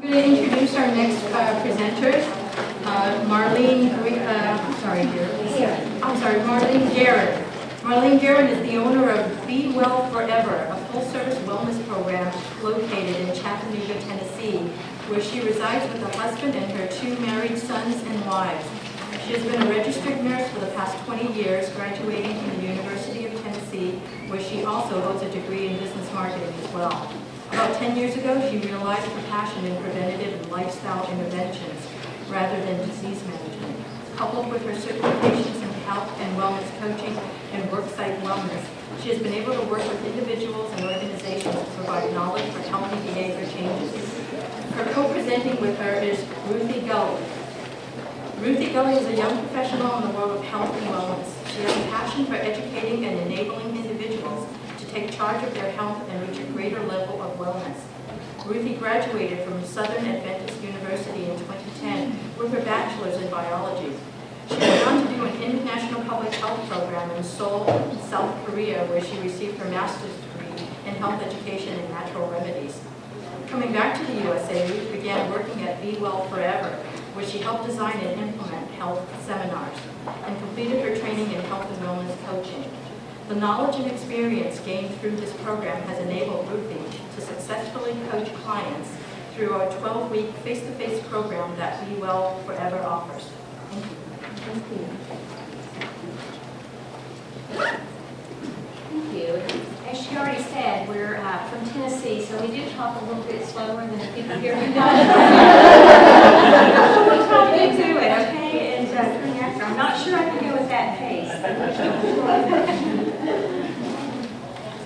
I'm going to introduce our next presenters, Marlene Geren. Marlene Geren is the owner of Bwell4ever, a full-service wellness program located in Chattanooga, Tennessee, where she resides with a husband and her 2 married sons and wives. She has been a registered nurse for the past 20 years, graduating from the University of Tennessee, where she also holds a degree in business marketing as well. About 10 years ago, she realized her passion in preventative and lifestyle interventions rather than disease management. Coupled with her certifications in health and wellness coaching and worksite wellness, she has been able to work with individuals and organizations to provide knowledge for healthy behavior changes. Her co-presenting with her is Ruthie Gulley. Ruthie Gulley is a young professional in the world of health and wellness. She has a passion for educating and enabling individuals to take charge of their health and reach a greater level of wellness. Ruthie graduated from Southern Adventist University in 2010 with her bachelor's in biology. She went on to do an international public health program in Seoul, South Korea, where she received her master's degree in health education and natural remedies. Coming back to the USA, Ruth began working at Bwell4ever, where she helped design and implement health seminars, and completed her training in health and wellness coaching. The knowledge and experience gained through this program has enabled Ruthie to successfully coach clients through our 12-week face-to-face program that Bwell4ever offers. Thank you. Thank you. Thank you. As she already said, we're from Tennessee, so we do talk a little bit slower than the people here who don't. We'll talk into it, okay? And I'm not sure I can go at that pace.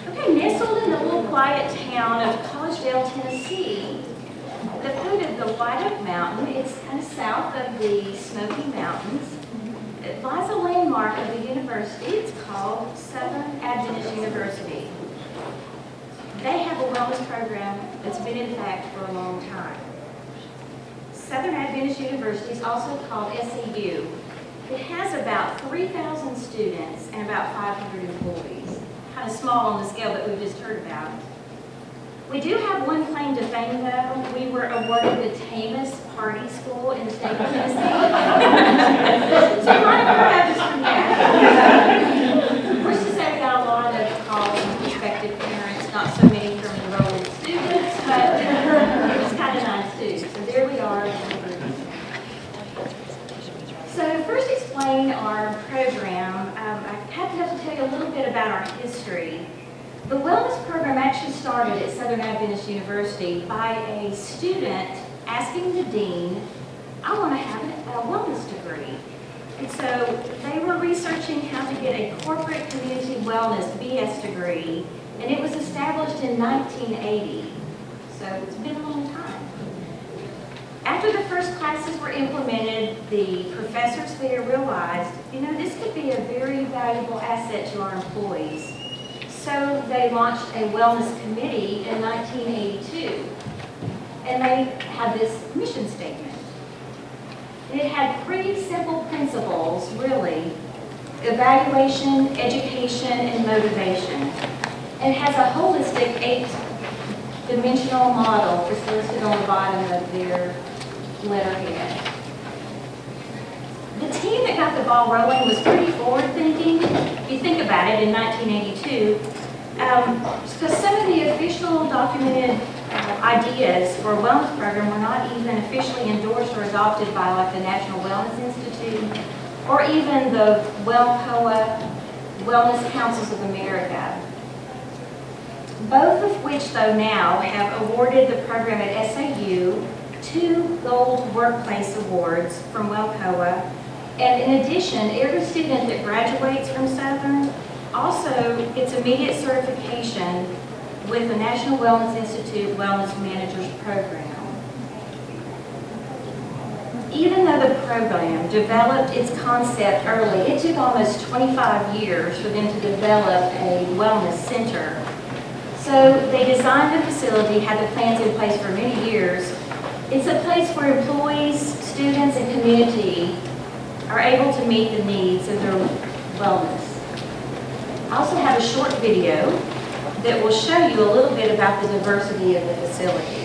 Okay, nestled in the little quiet town of Collegedale, Tennessee, the foot of the White Oak Mountain, it's kind of south of the Smoky Mountains. It lies a landmark of the university. It's called Southern Adventist University. They have a wellness program that's been in fact for a long time. Southern Adventist University is also called SAU. It has about 3,000 students and about 500 employees. Kind of small on the scale that we just heard about. We do have one claim to fame, though. We were awarded the tamest party school in the state of Tennessee. So you might have heard of us from that. We're to say we got a lot of calls from prospective parents, not so many from enrolled students, but it was kind of nice too. So there we are. So first explain our program. I have to tell you a little bit about our history. The wellness program actually started at Southern Adventist University by a student asking the dean, I want to have a wellness degree. And so they were researching how to get a corporate community wellness BS degree, and it was established in 1980. So it's been a long time. After the first classes were implemented, the professors there realized, this could be a very valuable asset to our employees. So they launched a wellness committee in 1982, and they had this mission statement. And it had 3 simple principles, really: evaluation, education, and motivation. And it has a holistic 8-dimensional model that's listed on the bottom of their letterhead. The team that got the ball rolling was pretty forward-thinking. If you think about it, in 1982, because some of the official documented ideas for a wellness program were not even officially endorsed or adopted by like the National Wellness Institute or even the WellCoa Wellness Councils of America. Both of which, though, now have awarded the program at SAU 2 Gold Workplace Awards from WellCoa. And in addition, every student that graduates from Southern also gets immediate certification with the National Wellness Institute Wellness Managers Program. Even though the program developed its concept early, it took almost 25 years for them to develop a wellness center. So they designed the facility, had the plans in place for many years. It's a place where employees, students, and community are able to meet the needs of their wellness. I also have a short video that will show you a little bit about the diversity of the facility.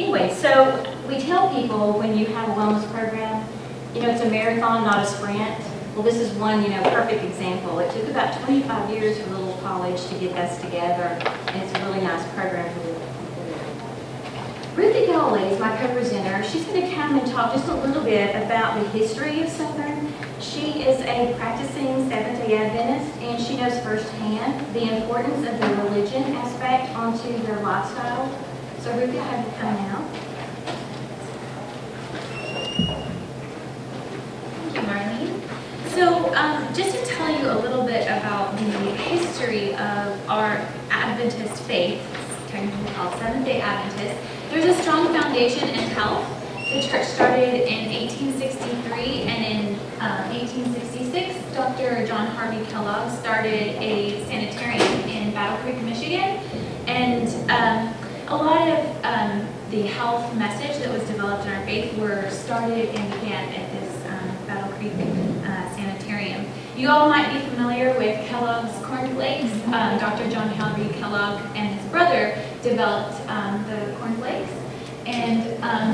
Anyway, so we tell people when you have a wellness program, you know, it's a marathon, not a sprint. Well, this is one, you know, perfect example. It took about 25 years for the little college to get us together, and it's a really nice program for the Ruthie Gulley is my co-presenter. She's going to come and talk just a little bit about the history of Southern. She is a practicing Seventh-day Adventist, and she knows firsthand the importance of the religion aspect onto their lifestyle. So Ruthie, I'll have you come now. Thank you, Marlene. So just to tell you a little bit about the history of our Adventist faith, it's technically called Seventh-day Adventist, there's a strong foundation in health. The church started in 1863, and in 1866, Dr. John Harvey Kellogg started a sanitarium in Battle Creek, Michigan, and a lot of the health message that was developed in our faith were started and began at this Battle Creek sanitarium. You all might be familiar with Kellogg's cornflakes. Dr. John Harvey Kellogg and his brother developed the cornflakes, and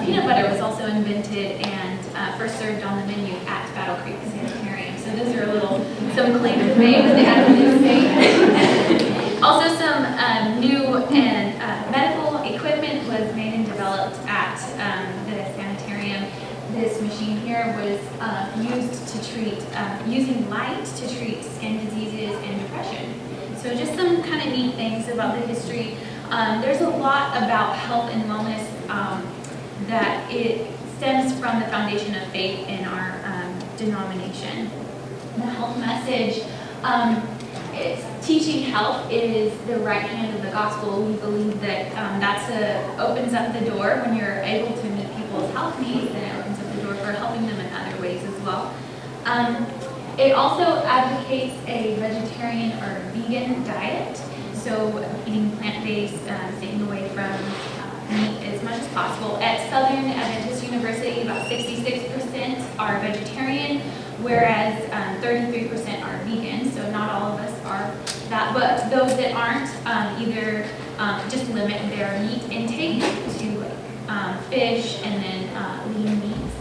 peanut butter was also invented and first served on the menu at Battle Creek Sanitarium. So those are some claims to fame that the Adventist made. Also, some new and medical equipment was made and developed at the sanitarium. This machine here was used to treat, using light to treat skin diseases and depression. So just some kind of neat things about the history. There's a lot about health and wellness that it stems from the foundation of faith in our denomination. The health message, it's teaching health is the right hand of the gospel. We believe that opens up the door when you're able to meet people's health needs, and it opens up the door for helping them in other ways as well. It also advocates a vegetarian or vegan diet, so eating plant-based, staying away from meat as much as possible. At Southern Adventist University, about 66% are vegetarian, whereas 33% are vegan, so not all of us are that, but those that aren't either just limit their meat intake to fish and then lean meats,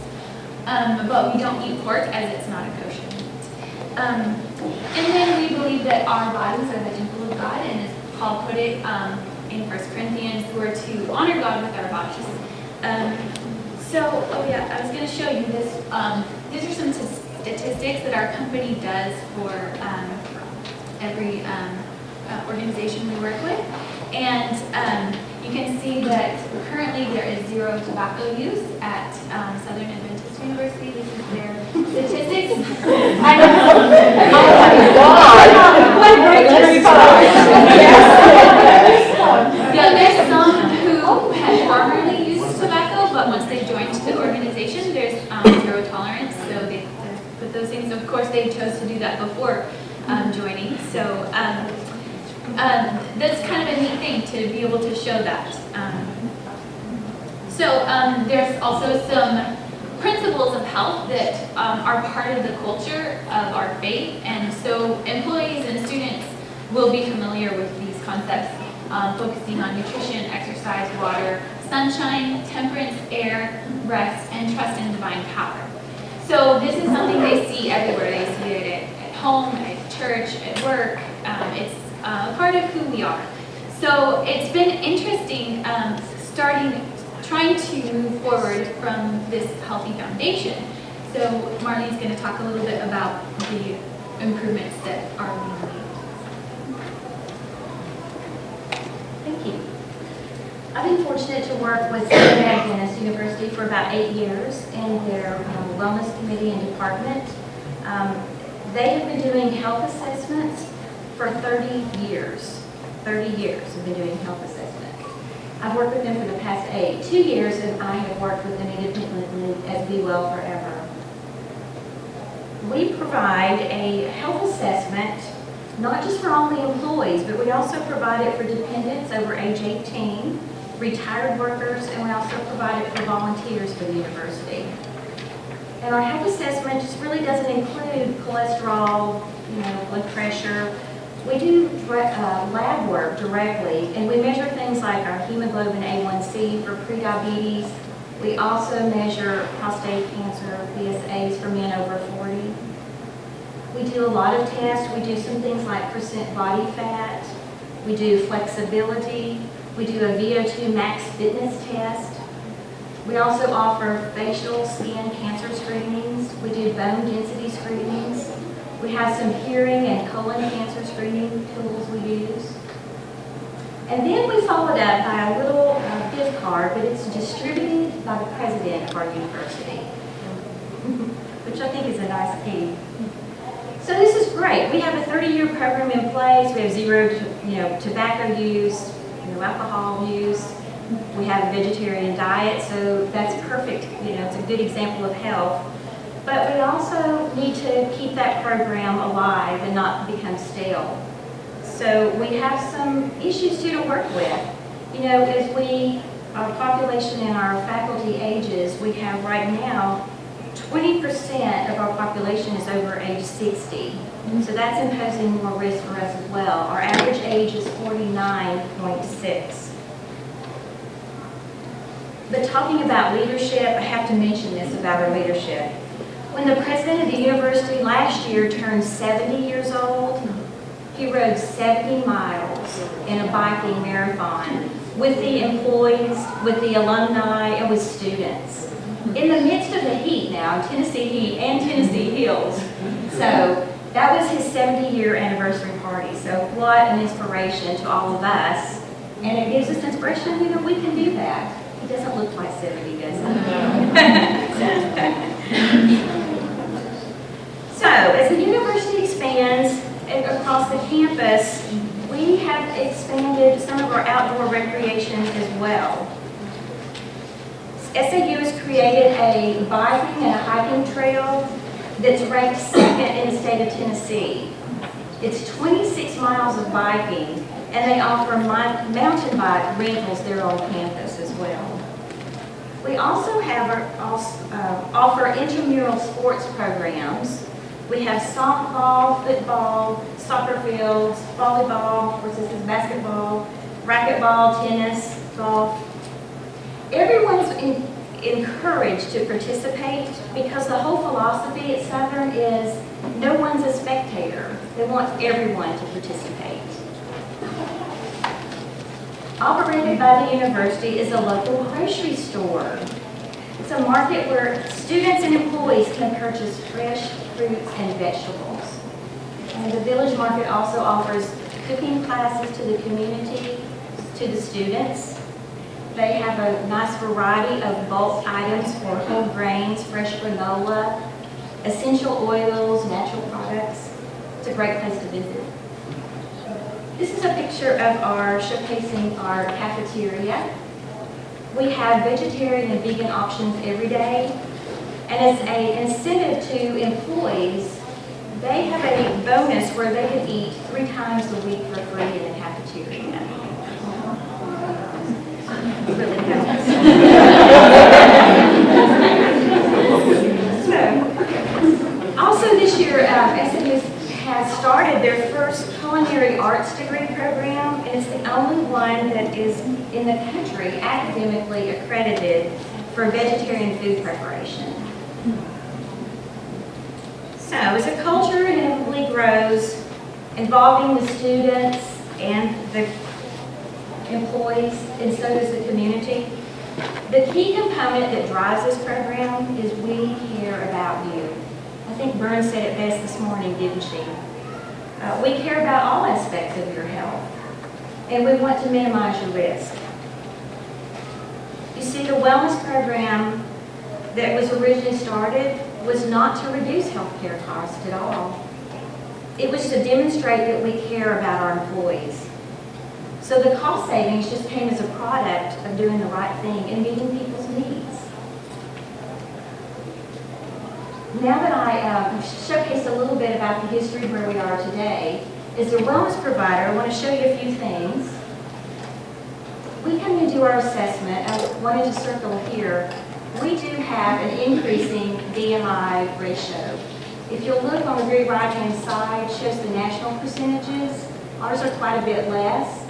but we don't eat pork as it's not a kosher meat. And then we believe that our bodies are the temple of God, and as Paul put it in 1 Corinthians, we're to honor God with our bodies. I was going to show you this. These are some statistics that our company does for every organization we work with. And you can see that currently there is 0 tobacco use at Southern Adventist University. This is their statistics. I know. What a great Yeah, there's some who had formerly used tobacco, but once they joined the organization, there's 0 tolerance. So they put those things. Of course, they chose to do that before joining. So that's kind of a neat thing to be able to show that. There's also some principles of health that are part of the culture of our faith, and so employees and students will be familiar with these concepts, focusing on nutrition, exercise, water, sunshine, temperance, air, rest, and trust in divine power. So this is something they see everywhere. They see it at home, at church, at work. It's part of who we are. So it's been interesting trying to move forward from this healthy foundation. So Marlene's going to talk a little bit about the improvements that are being made. Thank you. I've been fortunate to work with Southern Adventist University for about 8 years in their wellness committee and department. They have been doing health assessments for 30 years. 30 years have been doing health assessment. I've worked with them for the past 8. 2 years, and I have worked with them independently as Bwell4ever. We provide a health assessment not just for only employees, but we also provide it for dependents over age 18, retired workers, and we also provide it for volunteers for the university. And our health assessment just really doesn't include cholesterol, blood pressure, We do lab work directly, and we measure things like our hemoglobin A1C for prediabetes. We also measure prostate cancer, PSAs for men over 40. We do a lot of tests. We do some things like percent body fat. We do flexibility. We do a VO2 max fitness test. We also offer facial skin cancer screenings. We do bone density screenings. We have some hearing and colon cancer screening tools we use. And then we followed up by a little gift card, but it's distributed by the president of our university, which I think is a nice key. So this is great. We have a 30-year program in place. We have zero, tobacco use, no alcohol use. We have a vegetarian diet, so that's perfect. It's a good example of health. But we also need to keep that program alive and not become stale. So we have some issues too to work with. As our population and our faculty ages, we have right now 20% of our population is over age 60. So that's imposing more risk for us as well. Our average age is 49.6. But talking about leadership, I have to mention this about our leadership. When the president of the university last year turned 70 years old, he rode 70 miles in a biking marathon with the employees, with the alumni, and with students. In the midst of the heat now, Tennessee heat and Tennessee hills. So that was his 70-year anniversary party. So what an inspiration to all of us. And it gives us inspiration, we can do that. He doesn't look like 70, does he? So, as the university expands across the campus, we have expanded some of our outdoor recreation as well. SAU has created a biking and a hiking trail that's ranked second in the state of Tennessee. It's 26 miles of biking, and they offer mountain bike rentals there on campus as well. We also offer intramural sports programs. We have softball, football, soccer fields, volleyball, of course this is basketball, racquetball, tennis, golf. Everyone's encouraged to participate because the whole philosophy at Southern is no one's a spectator. They want everyone to participate. Operated by the university is a local grocery store. It's a market where students and employees can purchase fresh fruits and vegetables. And the Village Market also offers cooking classes to the community, to the students. They have a nice variety of bulk items for whole grains, fresh granola, essential oils, natural products. It's a great place to visit. This is a picture of showcasing our cafeteria. We have vegetarian and vegan options every day. And as an incentive to employees, they have a bonus where they can eat 3 times a week for free in the cafeteria. Really helps. So, also this year, SAU has started their first culinary arts degree program, and it's the only one that is in the country academically accredited for vegetarian food preparation. So, as a culture inevitably grows, involving the students and the employees, and so does the community, the key component that drives this program is we care about you. I think Byrne said it best this morning, didn't she? We care about all aspects of your health, and we want to minimize your risk. You see, the wellness program that was originally started was not to reduce healthcare costs at all. It was to demonstrate that we care about our employees. So the cost savings just came as a product of doing the right thing and meeting people's needs. Now that I showcased a little bit about the history of where we are today, as a wellness provider, I want to show you a few things. We come and do our assessment. I wanted to circle here. We do have an increasing BMI ratio. If you'll look on the very right-hand side, it shows the national percentages. Ours are quite a bit less,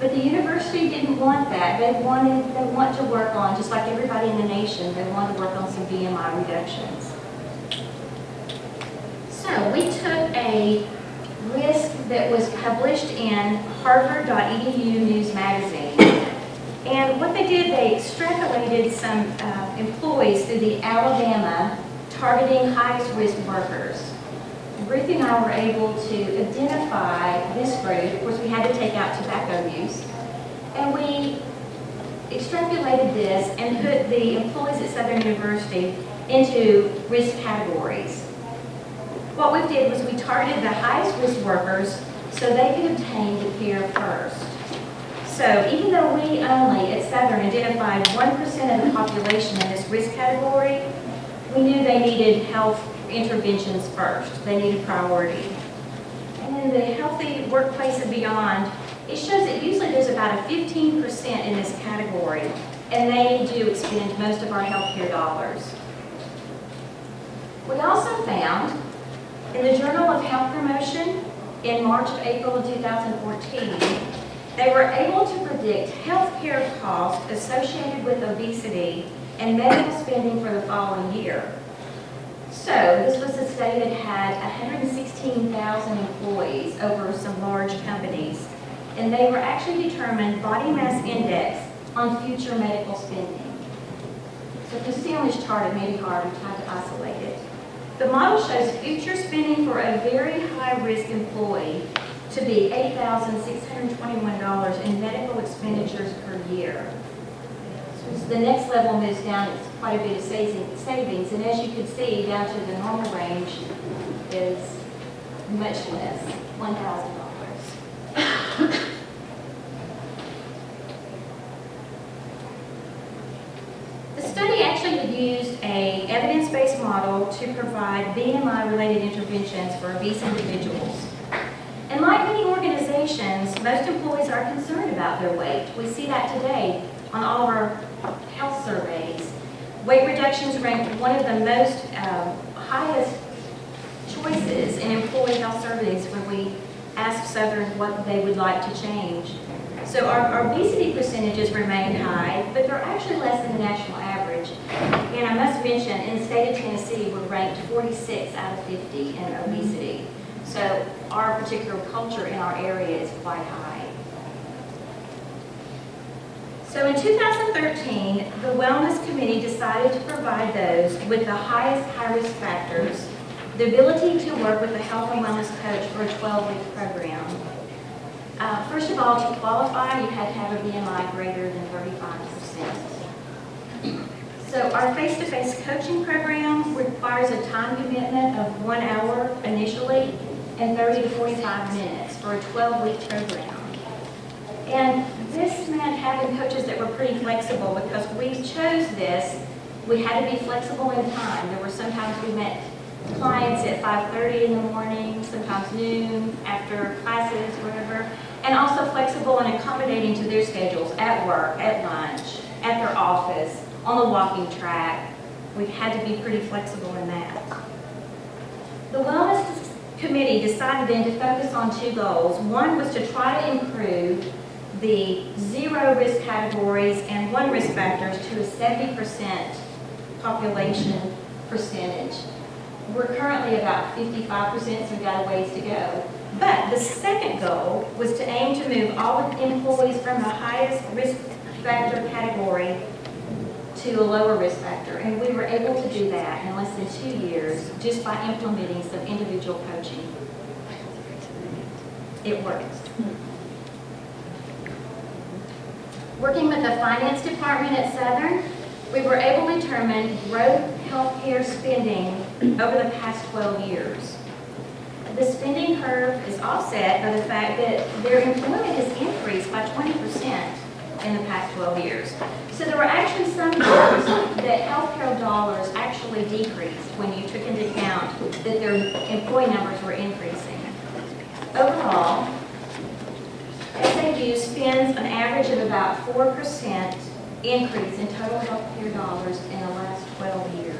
but the university didn't want that. They want to work on, just like everybody in the nation, they want to work on some BMI reductions. So we took a risk that was published in Harvard.edu News Magazine. And what they did, they extrapolated some employees through the Alabama targeting highest risk workers. Ruthie and I were able to identify this group. Of course, we had to take out tobacco use. And we extrapolated this and put the employees at Southern University into risk categories. What we did was we targeted the highest risk workers so they could obtain the care first. So even though we only at Southern identified 1% of the population in this risk category, we knew they needed health interventions first. They needed priority. And in the Healthy Workplace and Beyond, it shows that usually there's about a 15% in this category, and they do expend most of our healthcare dollars. We also found in the Journal of Health Promotion in March of April of 2014, they were able to predict healthcare costs associated with obesity and medical spending for the following year. So this was a study that had 116,000 employees over some large companies, and they were actually determined body mass index on future medical spending. So if you see on this chart, it may be hard, I'm trying to isolate it. The model shows future spending for a very high-risk employee to be $8,621 in medical expenditures per year. So as the next level moves down, it's quite a bit of savings, and as you can see, down to the normal range is much less, $1,000. The study actually used an evidence-based model to provide BMI-related interventions for obese individuals. And like many organizations, most employees are concerned about their weight. We see that today on all of our health surveys. Weight reductions ranked one of the most highest choices in employee health surveys when we asked Southern what they would like to change. So our obesity percentages remained high, but they're actually less than the national average. And I must mention, in the state of Tennessee, we're ranked 46 out of 50 in obesity. So our particular culture in our area is quite high. So in 2013, the Wellness Committee decided to provide those with the highest high-risk factors the ability to work with a health and wellness coach for a 12-week program. First of all, to qualify, you had to have a BMI greater than 35%. So our face-to-face coaching program requires a time commitment of 1 hour initially and 30 to 45 minutes for a 12-week program. And this meant having coaches that were pretty flexible because we chose this. We had to be flexible in time. There were sometimes we met clients at 5:30 in the morning, sometimes noon, after classes, whatever, and also flexible and accommodating to their schedules at work, at lunch, at their office, on the walking track. We had to be pretty flexible in that. The Wellness Committee decided then to focus on two goals. One was to try to improve the 0 risk categories and 1 risk factors to a 70% population percentage. We're currently about 55%, so we've got a ways to go. But the second goal was to aim to move all employees from the highest risk factor category to a lower risk factor. And we were able to do that in less than 2 years just by implementing some individual coaching. It works. Working with the finance department at Southern, we were able to determine growth healthcare spending over the past 12 years. The spending curve is offset by the fact that their employment has increased by 20% in the past 12 years. So there were actually some years that healthcare dollars actually decreased when you took into account that their employee numbers were increasing. Overall, SAU spends an average of about 4% increase in total healthcare dollars in the last 12 years.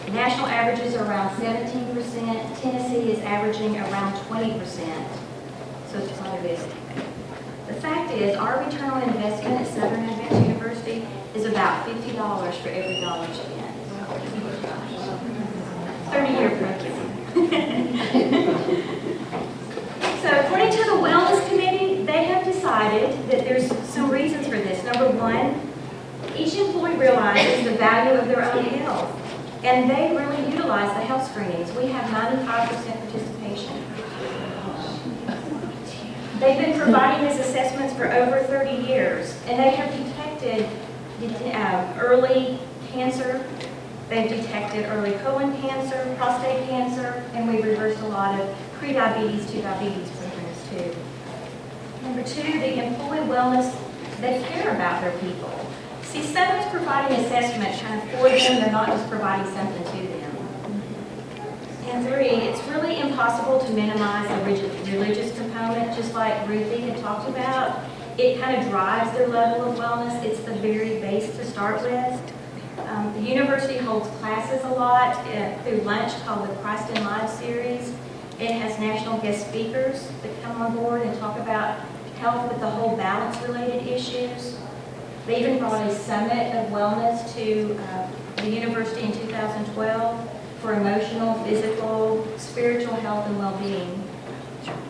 The national averages are around 17%. Tennessee is averaging around 20%. so it's quite a bit. The fact is, our return on investment at Southern Adventist University is about $50 for every dollar spent. 30-year program. So according to the Wellness Committee, they have decided that there's some reasons for this. Number one, each employee realizes the value of their own health, and they really utilize the health screenings. We have 95% participation. They've been providing these assessments for over 30 years, and they have detected early cancer. They've detected early colon cancer, prostate cancer, and we've reversed a lot of prediabetes to diabetes programs too. Number two, the employee wellness, they care about their people. See, Southern's providing assessment kind of for them, they're not just providing something to them. And three, it's really impossible to minimize the religious component, just like Ruthie had talked about. It kind of drives their level of wellness. It's the very base to start with. The university holds classes a lot through lunch called the Christ in Lives series. It has national guest speakers that come on board and talk about health with the whole balance-related issues. They even brought a summit of wellness to the university in 2012 for emotional, physical, spiritual health, and well-being.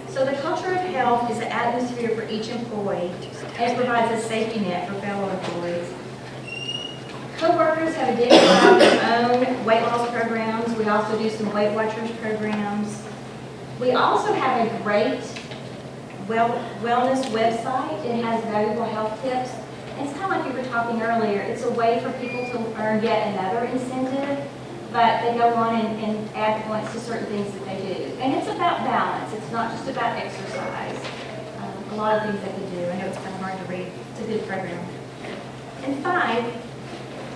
So the culture of health is an atmosphere for each employee, and it provides a safety net for fellow employees. Co-workers have identified their own weight loss programs. We also do some Weight Watchers programs. We also have a great wellness website. It has valuable health tips. And it's kind of like we were talking earlier. It's a way for people to earn yet another incentive, but they go on and add points to certain things that they do. And it's about balance. It's not just about exercise. A lot of things they can do. I know it's kind of hard to read. It's a good program. And five,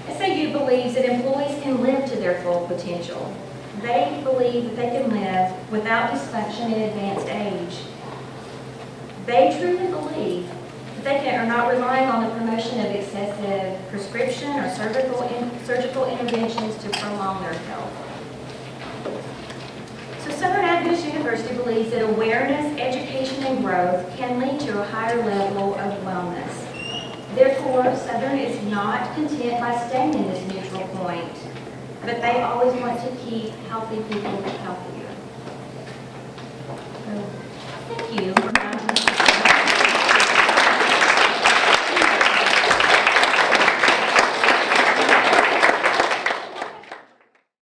SAU believes that employees can live to their full potential. They believe that they can live without dysfunction in advanced age. They truly believe that they are not relying on the promotion of excessive prescription or surgical interventions to prolong their health. So Southern Adventist University believes that awareness, education, and growth can lead to a higher level of wellness. Therefore, Southern is not content by staying in this neutral point, but they always want to keep healthy people healthier. So, thank you for